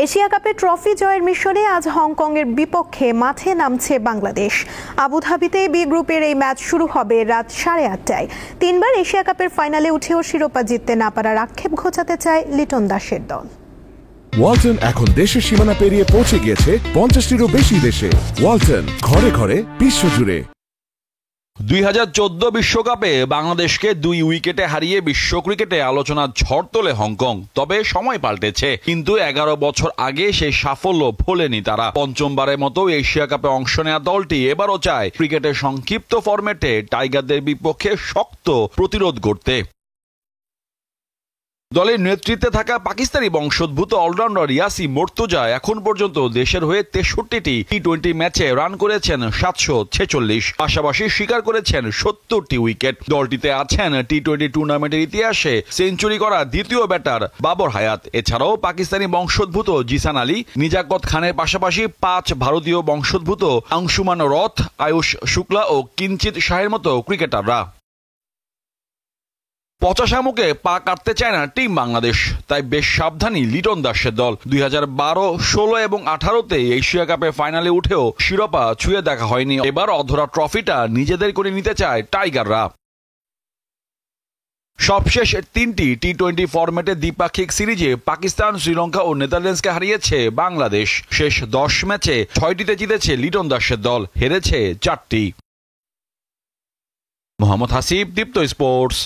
Asia কাপের trophy জয়ের মিশনে আজ হংকংয়ের বিপক্ষে মাঠে নামছে বাংলাদেশ। আবুধাবিতে বি গ্রুপের এই ম্যাচ শুরু হবে রাত 8:30টায়। 3বার এশিয়া কাপের ফাইনালে উঠেও শিরোপা জিততে না পারার আক্ষেপ ঘোচাতে চায় লিটন দাসের দল। ওয়ালটন এখন দেশের সীমানা পেরিয়ে পৌঁছে গিয়েছে 50টিরও বেশি দেশে। ওয়ালটন, ঘরে ঘরে বিশ্বজুড়ে। 2014 বিশ্বকাপে বাংলাদেশকে 2 উইকেটে হারিয়ে বিশ্ব ক্রিকেটে আলোচনার ঝড় তোলে হংকং। তবে সময় পাল্টেছে, কিন্তু 11 বছর আগে সেই সাফল্য ভোলেনি তারা। পঞ্চমবারের মতো এশিয়া কাপে অংশ নেওয়া দলটি এবারও চায় ক্রিকেটের সংক্ষিপ্ত ফরম্যাটে টাইগারদের বিপক্ষে শক্ত প্রতিরোধ গড়তে। দলের নেতৃত্বে থাকা পাকিস্তানি বংশোদ্ভূত অলরাউন্ডার ইয়াসি মর্তুজা এখন পর্যন্ত দেশের হয়ে 63টি টি-20 ম্যাচে রান করেছেন 746, পাশাপাশি শিকার করেছেন 70টি উইকেট। দলটিতে আছেন টি-20 টুর্নামেন্টের ইতিহাসে সেঞ্চুরি করা দ্বিতীয় ব্যাটার বাবর হায়াত। এছাড়াও পাকিস্তানি বংশোদ্ভূত জিসান আলী, নিজাকত খানের পাশাপাশি 5 ভারতীয় বংশোদ্ভূত আংশুমান রথ, আয়ুষ শুক্লা ও কিঞ্চিত শাহের মতো ক্রিকেটাররা। পচা শামুকে পা কাটতে চায় না টিম বাংলাদেশ, তাই বেশ সাবধানী লিটন দাসের দল। 2012, 16 এবং 18তে এশিয়া কাপে ফাইনালে উঠেও শিরোপা ছুঁয়ে দেখা হয়নি। এবার অধরা ট্রফিটা নিজেদের করে নিতে চায় টাইগাররা। সবশেষ 3টি টি-20 ফরম্যাটে দ্বিপাক্ষিক সিরিজে পাকিস্তান, শ্রীলঙ্কা ও নেদারল্যান্ডসকে হারিয়েছে বাংলাদেশ। শেষ 10 ম্যাচে 6টিতে জিতেছে লিটন দাসের দল, হেরেছে 4টি। মোহাম্মদ হাসিব, দীপ্ত স্পোর্টস।